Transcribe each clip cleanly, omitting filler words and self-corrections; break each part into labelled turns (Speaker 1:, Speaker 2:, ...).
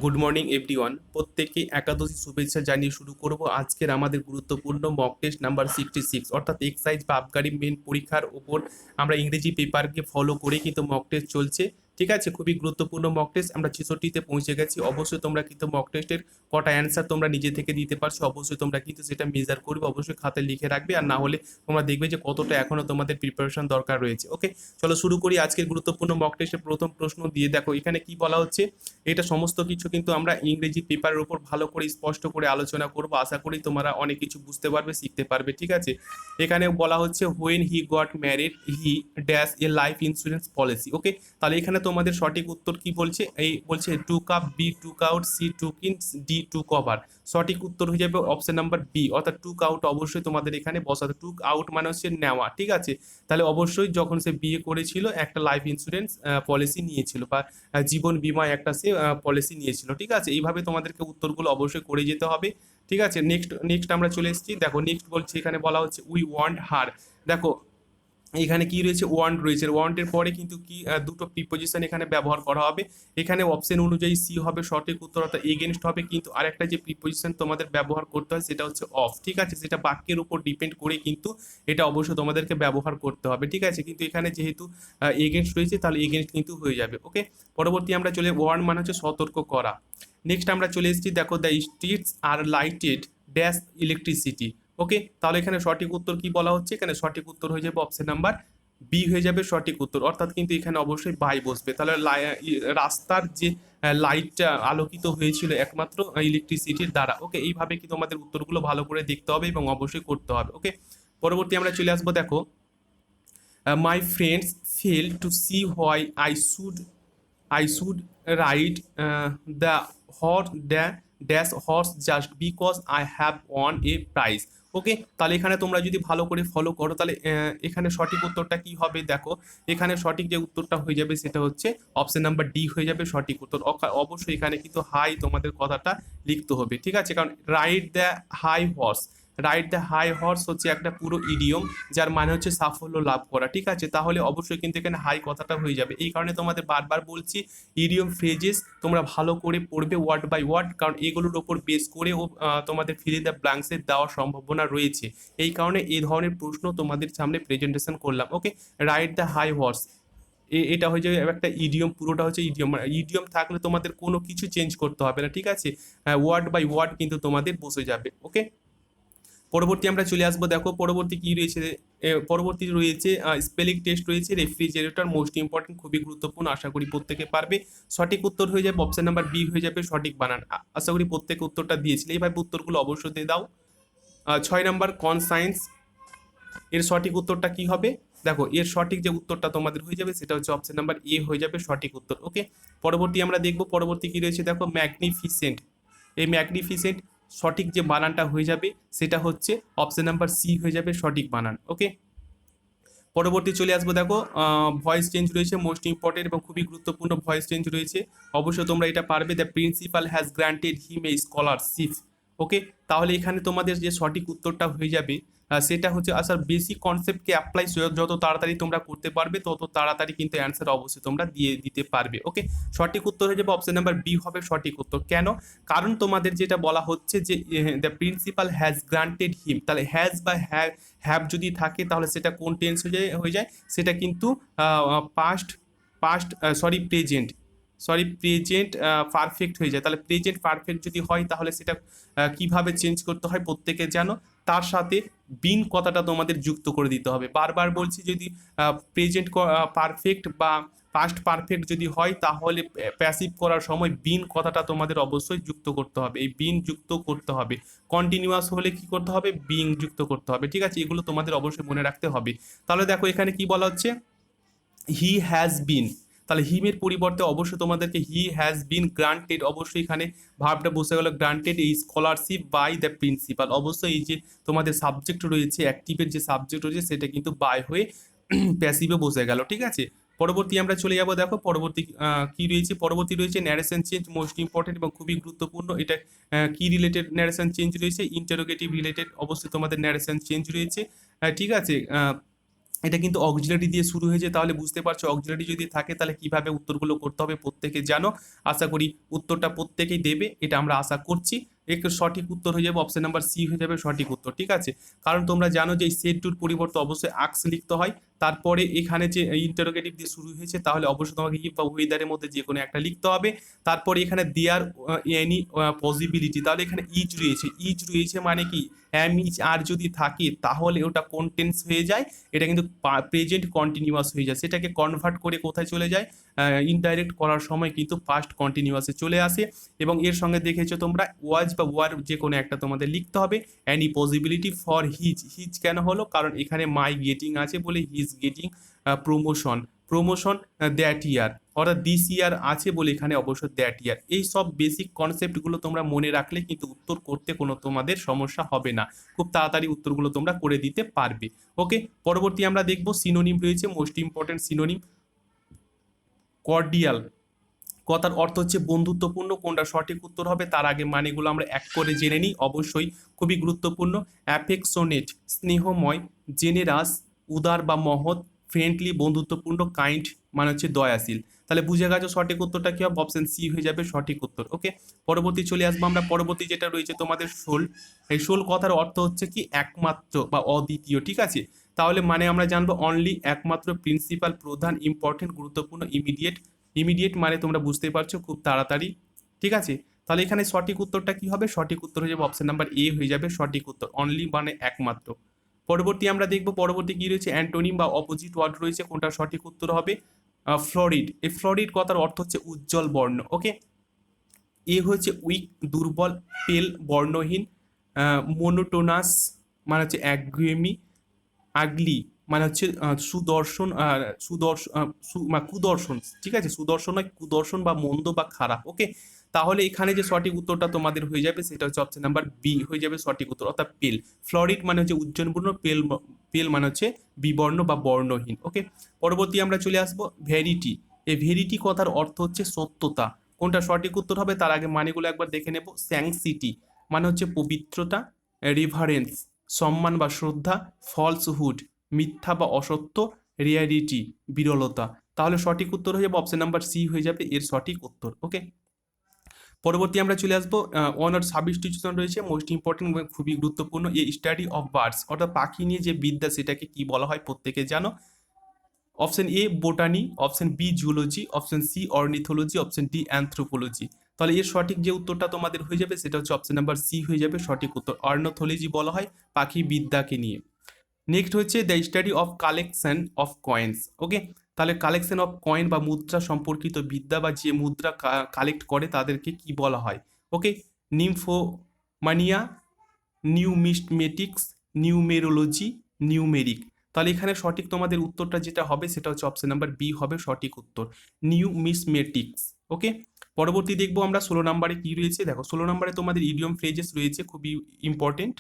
Speaker 1: Good morning everyone, প্রত্যেককে একাদশী শুভেচ্ছা জানিয়ে শুরু করব আজকের আমাদের গুরুত্বপূর্ণ মক টেস্ট নাম্বার 66, অর্থাৎ এক্সাইজ বা আবগারি মেন পরীক্ষার ওপর আমরা ইংরেজি পেপারকে ফলো করে কিন্তু মক টেস্ট চলছে। ঠিক আছে, খুবই গুরুত্বপূর্ণ মক টেস্ট। আমরা 66তে পৌঁছে গেছি। অবশ্যই তোমরা কিন্তু মক টেস্টের কটা অ্যান্সার তোমরা নিজে থেকে দিতে পারছো, অবশ্যই তোমরা কিন্তু সেটা মেজার করবে, অবশ্যই খাতায় লিখে রাখবে, আর না হলে তোমরা দেখবে যে কতটা এখনো তোমাদের প্রিপারেশন দরকার রয়েছে। ওকে, চলো শুরু করি আজকের গুরুত্বপূর্ণ মক টেস্টের প্রথম প্রশ্ন দিয়ে। দেখো এখানে কি বলা হচ্ছে, এটা সমস্ত কিছু কিন্তু আমরা ইংরেজি পেপারের উপর ভালো করে স্পষ্ট করে আলোচনা করব। আশা করি তোমরা অনেক কিছু বুঝতে পারবে, শিখতে পারবে। ঠিক আছে, এখানে বলা হচ্ছে when he got married he dash a life insurance policy. Okay, তাহলে এখানে তোমাদের সঠিক উত্তর কি বলছে, এই বলছে took up, B took out, C took in, D took over. সঠিক উত্তর হয়ে যাবে অপশন নাম্বার বি, অর্থাৎ টুক আউট অবশ্যই তোমাদের এখানে বসাতে। টুক আউট মানে হচ্ছে নেওয়া। ঠিক আছে, তাহলে অবশ্যই যখন সে বিয়ে করেছিল একটা লাইফ ইন্স্যুরেন্স পলিসি নিয়েছিল, বা জীবন বীমা একটা সে পলিসি নিয়েছিল। ঠিক আছে, এইভাবে তোমাদেরকে উত্তরগুলো অবশ্যই করে যেতে হবে। ঠিক আছে, নেক্সট নেক্সট আমরা চলে এসেছি। দেখো নেক্সট বলছে, এখানে বলা হচ্ছে উই ওয়ান্ট হার। দেখো এখানে কি রয়েছে, ওয়ান্ট রয়েছে। ওয়ান্টের পরে কিন্তু কি দুটো প্রিপোজিশন এখানে ব্যবহার করা হবে। এখানে অপশন অনুযায়ী সি হবে সঠিক উত্তর, অর্থাৎ এগেনস্ট হবে। কিন্তু আরেকটা যে প্রিপোজিশন তোমাদের ব্যবহার করতে হয় সেটা হচ্ছে অফ। ঠিক আছে, সেটা বাক্যের উপর ডিপেন্ড করে কিন্তু এটা অবশ্যই তোমাদেরকে ব্যবহার করতে হবে। ঠিক আছে, কিন্তু এখানে যেহেতু এগেনস্ট রয়েছে তাহলে এগেনস্ট কিন্তু হয়ে যাবে। ওকে, পরবর্তী আমরা চলে, ওয়ার্ন মানে হচ্ছে সতর্ক করা। নেক্সট আমরা চলে এসেছি। দেখো the streets are lighted dash electricity. Okay, তাহলে এখানে সঠিক উত্তর কি বলা হচ্ছে, এখানে সঠিক উত্তর হয়ে যাবে অপশন নাম্বার বি হয়ে যাবে সঠিক উত্তর, অর্থাৎ কিন্তু এখানে অবশ্যই বাই বসবে। তাহলে রাস্তার যে লাইটটা আলোকিত হয়েছিল একমাত্র ইলেকট্রিসিটির দ্বারা। ওকে, এইভাবে কি তোমাদের উত্তরগুলো ভালো করে দেখতে হবে এবং অবশ্যই করতে হবে। ওকে, পরবর্তী আমরা চলে আসবো। দেখো my friends fail to see why I should ride the horse dash horse just because I have won a prize. ওকে, তাহলে এখানে তোমরা যদি ভালো করে ফলো করো তাহলে এখানে সঠিক উত্তরটা কি হবে। দেখো এখানে সঠিক যে উত্তরটা হয়ে যাবে সেটা হচ্ছে অপশন নাম্বার ডি হয়ে যাবে সঠিক উত্তর। অবশ্যই এখানে কিন্তু হাই তোমাদের কথাটা লিখতে হবে। ঠিক আছে, কারণ ride the high horse, ride the high horse হচ্ছে একটা পুরো ইডিয়ম, যার মানে হচ্ছে সাফল্য লাভ করা। ঠিক আছে, তাহলে অবশ্যই কিন্তু এখানে হাই কথাটা হয়ে যাবে। এই কারণে তোমাদের বারবার বলছি ইডিয়ম ফ্রেজেস তোমরা ভালো করে পড়বে ওয়ার্ড বাই ওয়ার্ড, কারণ এগুলোর ওপর বেস করেও তোমাদের ফিল ইন দ্য ব্ল্যাঙ্কসের দেওয়ার সম্ভাবনা রয়েছে। এই কারণে এই ধরনের প্রশ্ন তোমাদের সামনে প্রেজেন্টেশন করলাম। ওকে, রাইড দ্য হাই হর্স, এটা হয়ে যাবে একটা ইডিয়ম, পুরোটা হচ্ছে ইডিয়ম। ইডিয়ম থাকলে তোমাদের কোনো কিছু চেঞ্জ করতে হবে না। ঠিক আছে, ওয়ার্ড বাই ওয়ার্ড কিন্তু তোমাদের বসে যাবে। ওকে, পরবর্তী আমরা চলে আসবো। দেখো পরবর্তী কি রয়েছে, পরবর্তী রয়েছে স্পেলিং টেস্ট রয়েছে। রেফ্রিজারেটর মোস্ট ইম্পর্টেন্ট, খুবই গুরুত্বপূর্ণ, আশা করি প্রত্যেকে পারবে। সঠিক উত্তর হয়ে যাবে অপশন নাম্বার বি হয়ে যাবে সঠিক বানান। আশা করি প্রত্যেকে উত্তরটা দিয়েছিল, এইভাবে উত্তরগুলো অবশ্যই দিয়ে দাও। 6 নম্বর কনসায়েন্স, এর সঠিক উত্তরটা কি হবে। দেখো এর সঠিক যে উত্তরটা তোমাদের হয়ে যাবে সেটা হচ্ছে অপশন নাম্বার এ হয়ে যাবে সঠিক উত্তর। ওকে, পরবর্তী আমরা দেখবো পরবর্তী কি রয়েছে। দেখো ম্যাগনিফিসেন্ট, এই ম্যাগনিফিসেন্ট সঠিক যে বানানটা হয়ে যাবে সেটা হচ্ছে অপশন নাম্বার সি হয়ে যাবে সঠিক বানান। ওকে, পরবর্তী চলে আসবো। দেখো ভয়েস চেঞ্জ রয়েছে মোস্ট ইম্পর্টেন্ট এবং খুবই গুরুত্বপূর্ণ ভয়েস চেঞ্জ রয়েছে, অবশ্যই তোমরা এটা পারবে। The principal has granted him a scholarship. Okay, তাহলে এখানে তোমাদের যে সঠিক উত্তরটা হয়ে যাবে সেটা হচ্ছে আসার বেসিক কনসেপ্টকে অ্যাপ্লাই যত তাড়াতাড়ি তোমরা করতে পারবে তত তাড়াতাড়ি কিন্তু অ্যান্সার অবশ্যই তোমরা দিয়ে দিতে পারবে। ওকে, সঠিক উত্তর হয়ে যাবে অপশন নাম্বার বি হবে সঠিক উত্তর। কেন, কারণ তোমাদের যেটা বলা হচ্ছে যে দ্য প্রিন্সিপাল হ্যাজ গ্রান্টেড হিম, তাহলে হ্যাজ বা হ্যাভ যদি থাকে তাহলে সেটা কোন টেন্স হয়ে যায় সেটা কিন্তু পাস্ট পাস্ট প্রেজেন্ট পারফেক্ট হয়ে যায়। তাহলে প্রেজেন্ট পারফেক্ট যদি হয় তাহলে সেটা কিভাবে চেঞ্জ করতে হয় প্রত্যেকে জানো। তার সাথে বিন কথাটা তোমাদের যুক্ত করে দিতে হবে। বারবার বলছি, যদি প্রেজেন্ট পারফেক্ট বা পাস্ট পারফেক্ট যদি হয় তাহলে প্যাসিভ করার সময় বিন কথাটা তোমাদের অবশ্যই যুক্ত করতে হবে। এই বিন যুক্ত করতে হবে। কন্টিনিউয়াস হলে কি করতে হবে, বিং যুক্ত করতে হবে। ঠিক আছে, এগুলো তোমাদের অবশ্যই মনে রাখতে হবে। তাহলে দেখো এখানে কি বলা হচ্ছে, হি হ্যাজ বিন, তাহলে হিমের পরিবর্তে অবশ্যই তোমাদেরকে হি হ্যাজ বিন গ্রান্টেড, অবশ্যই এখানে ভাবটা বসে গেল গ্রান্টেড এই স্কলারশিপ বাই দ্য প্রিন্সিপাল। অবশ্যই এই যে তোমাদের সাবজেক্ট রয়েছে, অ্যাক্টিভের যে সাবজেক্ট রয়েছে সেটা কিন্তু বাই হয়ে প্যাসিভে বসে গেল। ঠিক আছে, পরবর্তী আমরা চলে যাব। দেখো পরবর্তী কি রয়েছে, পরবর্তী রয়েছে ন্যারেশন চেঞ্জ মোস্ট ইম্পর্টেন্ট এবং খুবই গুরুত্বপূর্ণ। এটা কি রিলেটেড ন্যারেশন চেঞ্জ রয়েছে, ইন্টারোগেটিভ রিলেটেড অবশ্যই তোমাদের ন্যারেশন চেঞ্জ রয়েছে। ঠিক আছে, এটা কিন্তু অক্সিলারি দিয়ে শুরু হয়েছে, তাহলে বুঝতে পারছো অক্সিলারি যদি থাকে তাহলে কিভাবে উত্তরগুলো করতে হবে প্রত্যেকে জানো। আশা করি উত্তরটা প্রত্যেকেই দেবে, এটা আমরা আশা করছি। এর সঠিক উত্তর হয়ে যাবে অপশন নাম্বার সি হয়ে যাবে সঠিক উত্তর, ঠিক আছে। কারণ তোমরা জানো যে এই সেট টুর পরিবর্তে অবশ্যই আক্স লিখতে হয়, তারপরে এখানে যে ইন্টারোগেটিভ দিয়ে শুরু হয়েছে তাহলে অবশ্যই তোমাকে ইফ বা ওয়েদারের মধ্যে যে কোনো একটা লিখতে হবে। তারপরে এখানে দেয়ার এনি পসিবিলিটি, তাহলে এখানে ইজ রয়েছে মানে কি অ্যাম ইজ আর যদি থাকে তাহলে ওটা কোন টেন্স হয়ে যায়, এটা কিন্তু প্রেজেন্ট কন্টিনিউয়াস হয়ে যায়, সেটাকে কনভার্ট করে কোথায় চলে যায়, ইনডাইরেক্ট করার সময় কিন্তু পাস্ট কন্টিনিউয়াসে চলে আসে। এবং এর সঙ্গে দেখেছো তোমরা ওয়াজ বা ওয়ার যে কোনো একটা তোমাদের লিখতে হবে। অ্যানি পসিবিলিটি ফর হিজ কেন হলো, কারণ এখানে মাই গেটিং আছে বলে his getting promotion, promotion that year, অর্থাৎ দিস ইয়ার আছে বলে এখানে অবশ্য দ্যাট ইয়ার। এই সব বেসিক কনসেপ্টগুলো তোমরা মনে রাখলে কিন্তু উত্তর করতে কোনো তোমাদের সমস্যা হবে না, খুব তাড়াতাড়ি উত্তরগুলো তোমরা করে দিতে পারবে। ওকে, পরবর্তী আমরা দেখবো সিনোনিম রয়েছে, মোস্ট ইম্পর্টেন্ট সিনোনিম। কর্ডিয়াল কথার অর্থ হচ্ছে বন্ধুত্বপূর্ণ, কোনটা সঠিক উত্তর হবে তার আগে মানেগুলো আমরা এক করে জেনে নিই, অবশ্যই খুবই গুরুত্বপূর্ণ। অ্যাফেকশনেট স্নেহময়, জেনেরাস উদার বা মহৎ, ফ্রেন্ডলি বন্ধুত্বপূর্ণ, কাইন্ড মানে হচ্ছে দয়াশীল। তাহলে বুঝে গেছো সঠিক উত্তরটা কি হবে, অপশন সি হয়ে যাবে সঠিক উত্তর। ওকে, পরবর্তী চলে আসবো আমরা, পরবর্তী যেটা রয়েছে তোমাদের সোল। এই সোল কথার অর্থ হচ্ছে কি একমাত্র বা অদ্বিতীয়, ঠিক আছে। তাহলে মানে আমরা জানবো অনলি একমাত্র, প্রিন্সিপাল প্রধান, ইম্পর্টেন্ট গুরুত্বপূর্ণ, ইমিডিয়েট। ইমিডিয়েট মানে তোমরা বুঝতেই পারছো খুব তাড়াতাড়ি, ঠিক আছে। তাহলে এখানে সঠিক উত্তরটা কি হবে, সঠিক উত্তর হয়ে যাবে অপশন নাম্বার এ হয়ে যাবে সঠিক উত্তর, অনলি মানে একমাত্র। পরবর্তী আমরা দেখবো পরবর্তী কি রয়েছে, অ্যান্টোনিম বা অপোজিট ওয়ার্ড রয়েছে, কোনটা সঠিক উত্তর হবে, ফ্লোরিড। এই ফ্লোরিড কথার অর্থ হচ্ছে উজ্জ্বল বর্ণ। ওকে, এ হচ্ছে উইক দুর্বল, পেল বর্ণহীন, মোনোটোনাস মানে হচ্ছে একঘেয়েমি, আগলি মানে হচ্ছে সুদর্শন, কুদর্শন, ঠিক আছে, সুদর্শন নয় কুদর্শন বা মন্দ বা খারাপ। ওকে, তাহলে এখানে যে সঠিক উত্তরটা তোমাদের হয়ে যাবে সেটা হচ্ছে অপশন নাম্বার বি হয়ে যাবে সঠিক উত্তর, অর্থাৎ পেল। ফ্লোরিড মানে হচ্ছে উজ্জ্বল বর্ণ, পেল পেল মানে হচ্ছে বিবর্ণ বা বর্ণহীন। ওকে, পরবর্তী আমরা চলে আসবো ভেরিটি। এই ভেরিটি কথার অর্থ হচ্ছে সত্যতা, কোনটা সঠিক উত্তর হবে তার আগে মানেগুলো একবার দেখে নেব। স্যাংসিটি মানে হচ্ছে পবিত্রতা, রিভারেন্স সম্মান বা শ্রদ্ধা, ফলসহুড মিথ্যা বা অসত্য, রিয়ারিটি বিরলতা। তাহলে সঠিক উত্তর হয়ে যাবে অপশন নাম্বার সি হয়ে যাবে এর সঠিক উত্তর। ওকে, পরবর্তী আমরা চলে আসবো অনার সাবস্টিটিউশন রয়েছে, মোস্ট ইম্পর্টেন্ট এবং খুবই গুরুত্বপূর্ণ। এই স্টাডি অফ বার্ডস অর্থাৎ পাখি নিয়ে যে বিদ্যা সেটাকে কি বলা হয় প্রত্যেকে জানো। Option A botany, option B zoology, option C ornithology, option D anthropology. তাহলে এর সঠিক যে উত্তরটা তোমাদের হয়ে যাবে সেটা হচ্ছে অপশন নাম্বার সি হয়ে যাবে সঠিক উত্তর, অর্নিথোলজি বলা হয় পাখি বিদ্যাকে নিয়ে। নেক্সট হচ্ছে the study of collection of coins. Okay, তাহলে কালেকশন অফ কয়েন বা মুদ্রা সম্পর্কিত বিদ্যা বা যে মুদ্রা কালেক্ট করে তাদেরকে কি বলা হয়। ওকে, নিমফোমানিয়া, নিউমিস্মেটিক্স, নিউমেরোলজি, নিউমেরিক। তাহলে এখানে সঠিক তোমাদের উত্তরটা যেটা হবে সেটা হচ্ছে অপশন নাম্বার বি হবে সঠিক উত্তর, নিউমিসমেটিক্স। ওকে, পরবর্তী দেখবো আমরা 16 নম্বরে কি রয়েছে। দেখো 16 নম্বরে তোমাদের ইডিয়ম ফ্রেজেস রয়েছে খুবই important.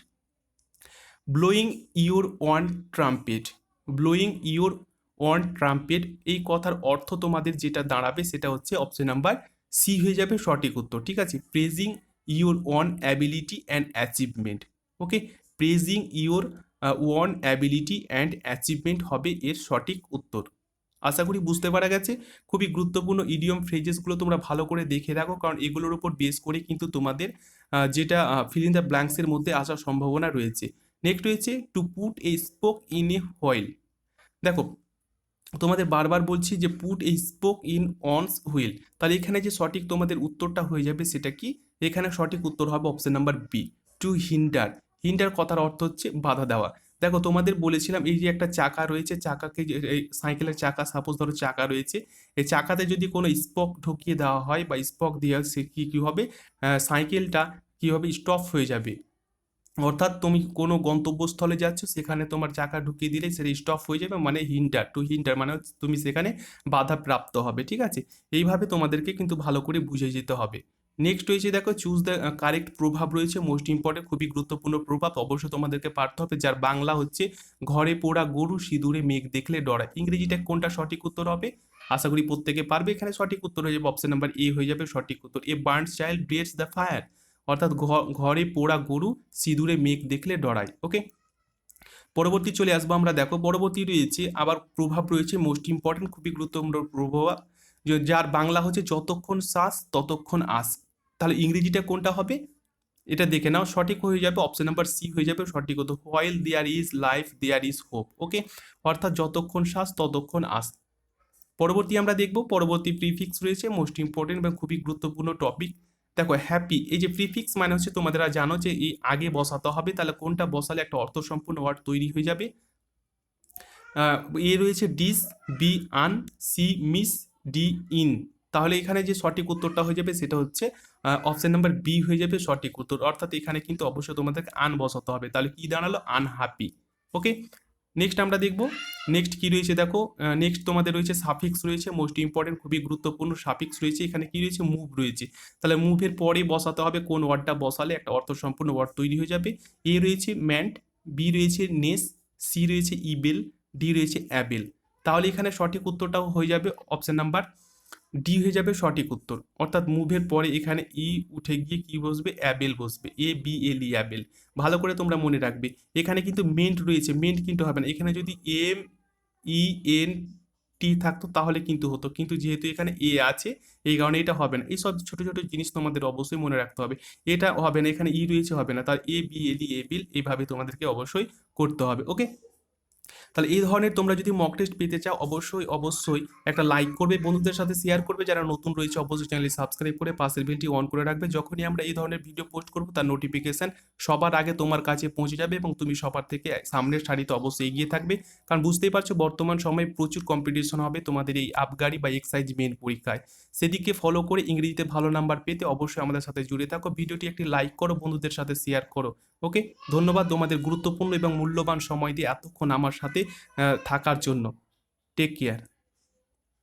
Speaker 1: Blowing your one trumpet, blowing your one trumpet এই কথার অর্থ তোমাদের যেটা দাঁড়াবে সেটা হচ্ছে অপশন নাম্বার সি হয়ে যাবে সঠিক উত্তর, ঠিক আছে। Praising your one ability and achievement. Okay, praising your one ability and achievement হবে এর সঠিক উত্তর। আশা করি বুঝতে পারা গেছে। খুবই গুরুত্বপূর্ণ ইডিয়ম ফ্রেজেসগুলো তোমরা ভালো করে দেখে রাখো, কারণ এগুলোর উপর বেস করে কিন্তু তোমাদের যেটা ফিল ইন দ্য ব্ল্যাঙ্কসের মধ্যে আসার সম্ভাবনা রয়েছে। নেক্সট রয়েছে to put a spoke in a wheel. দেখো তোমাদের বারবার বলছি যে put a spoke in one's wheel, তাহলে এখানে যে সঠিক তোমাদের উত্তরটা হয়ে যাবে সেটা কি, এখানে সঠিক উত্তর হবে option number B, to hinder. Hinder কথার অর্থ হচ্ছে বাধা দেওয়া। দেখো তোমাদের বলেছিলাম এই যে একটা চাকা রয়েছে, চাকাকে এই সাইকেলের চাকা, সাপোজ ধরো চাকা রয়েছে, এই চাকাতে যদি কোনো স্পক ঢুকিয়ে দেওয়া হয় বা স্পক দেওয়া সে কি হবে, সাইকেলটা কি হবে, স্টপ হয়ে যাবে। অর্থাৎ তুমি কোনো গন্তব্যস্থলে যাচ্ছ সেখানে তোমার চাকা ঢুকিয়ে দিলে সেটা স্টপ হয়ে যাবে, মানে হিন্ডার, টু হিন্ডার মানে হচ্ছে তুমি সেখানে বাধা প্রাপ্ত হবে, ঠিক আছে। এইভাবে তোমাদেরকে কিন্তু ভালো করে বুঝে যেতে হবে। নেক্সট হয়েছে দেখো চুজ দ্য কারেক্ট প্রভাব রয়েছে, মোস্ট ইম্পর্টেন্ট খুবই গুরুত্বপূর্ণ প্রভাব, অবশ্যই তোমাদেরকে পারতে হবে, যার বাংলা হচ্ছে ঘরে পোড়া গরু সিঁদুরে মেঘ দেখলে ডরায়। ইংরেজিটা কোনটা সঠিক উত্তর হবে, আশা করি প্রত্যেকে পারবে। এখানে সঠিক উত্তর হয়ে যাবে অপশন নাম্বার এ হয়ে যাবে সঠিক উত্তর, a burns child dreads the fire, অর্থাৎ ঘরে পোড়া গরু সিঁদুরে মেঘ দেখলে ডরায়। ওকে, পরবর্তী চলে আসবো আমরা, দেখো পরবর্তী রয়েছে আবার প্রভাব রয়েছে মোস্ট ইম্পর্টেন্ট, খুবই গুরুত্বপূর্ণ প্রভাব, যার বাংলা হচ্ছে যতক্ষণ শ্বাস ততক্ষণ আস। তাহলে ইংরেজিটা কোনটা হবে এটা দেখে নাও, সঠিক হয়ে যাবে অপশন নাম্বার সি হয়ে যাবে সঠিক উত্তর, while there is life there is hope. Okay, অর্থাৎ যতক্ষণ শ্বাস ততক্ষণ আস। পরবর্তী আমরা দেখব, পরবর্তী প্রিফিক্স রয়েছে মোস্ট ইম্পর্টেন্ট এবং খুবই গুরুত্বপূর্ণ টপিক। দেখো হ্যাপি, এই যে প্রিফিক্স মানে হচ্ছে তোমাদের জানো যে এই আগে বসাতে হবে, তাহলে কোনটা বসালে একটা অর্থসম্পূর্ণ ওয়ার্ড তৈরি হয়ে যাবে। এ রয়েছে dis, B un, C mis, D in. তাহলে এখানে যে সঠিক উত্তরটা হয়ে যাবে সেটা হচ্ছে অপশন নাম্বার বি হয়ে যাবে সঠিক উত্তর, অর্থাৎ এখানে কিন্তু অবশ্যই তোমাদেরকে আন বসাতে হবে। তাহলে কি দাঁড়ালো আনহ্যাপি। ওকে, নেক্সট আমরা দেখব, নেক্সট কি রয়েছে দেখো, নেক্সট তোমাদের রয়েছে সাফিক্স রয়েছে মোস্ট ইম্পর্টেন্ট খুবই গুরুত্বপূর্ণ সাফিক্স রয়েছে। এখানে কি রয়েছে মুভ রয়েছে, তাহলে মুভের পরে বসাতে হবে কোন ওয়ার্ডটা বসালে একটা অর্থসম্পূর্ণ ওয়ার্ড তৈরি হয়ে যাবে। এ রয়েছে ম্যান্ট, বি রয়েছে নেস, সি রয়েছে ইবেল, ডি রয়েছে অ্যাবেল। তাহলে এখানে সঠিক উত্তরটাও হয়ে যাবে অপশন নাম্বার ডি হয়ে যাবে সঠিক উত্তর, অর্থাৎ মুভের পরে এখানে ই উঠে গিয়ে কি বসবে অ্যাবেল বসবে, A B L E Abel. ভালো করে তোমরা মনে রাখবে, এখানে কিন্তু মেন্ট রয়েছে, মেন্ট কিন্তু হবে না, এখানে যদি এম ই এন টি থাকতো তাহলে কিন্তু হতো, কিন্তু যেহেতু এখানে এ আছে এই কারণে এটা হবে না। এইসব ছোট ছোট জিনিস তোমাদের অবশ্যই মনে রাখতে হবে, এটা হবে না, এখানে ই রয়েছে হবে না, তার এ বি এল ই এ বিল এইভাবে তোমাদেরকে অবশ্যই করতে হবে। ওকে, তাহলে এই ধরনের তোমরা যদি মক টেস্ট পেতে চাও অবশ্যই অবশ্যই একটা লাইক করবে, বন্ধুদের সাথে শেয়ার করবে, যারা নতুন রয়েছে অবশ্যই চ্যানেলটি সাবস্ক্রাইব করে পাশের বেলটি অন করে রাখবে, যখনই আমরা এই ধরনের ভিডিও পোস্ট করব তার নোটিফিকেশন সবার আগে তোমার কাছে পৌঁছে যাবে এবং তুমি সবার থেকে সামনের সারিতে অবশ্যই এগিয়ে থাকবে। কারণ বুঝতেই পারছো বর্তমান সময়ে প্রচুর কম্পিটিশন হবে তোমাদের এই আবগারি বা এক্সাইজ মেন পরীক্ষায়, সেদিকে ফলো করে ইংরেজিতে ভালো নাম্বার পেতে অবশ্যই আমাদের সাথে জুড়ে থাকো। ভিডিওটি একটি লাইক করো, বন্ধুদের সাথে শেয়ার করো। ওকে, ধন্যবাদ তোমাদের গুরুত্বপূর্ণ এবং মূল্যবান সময় দিয়ে এতক্ষণ আমার সাথে থাকার জন্য। Take care.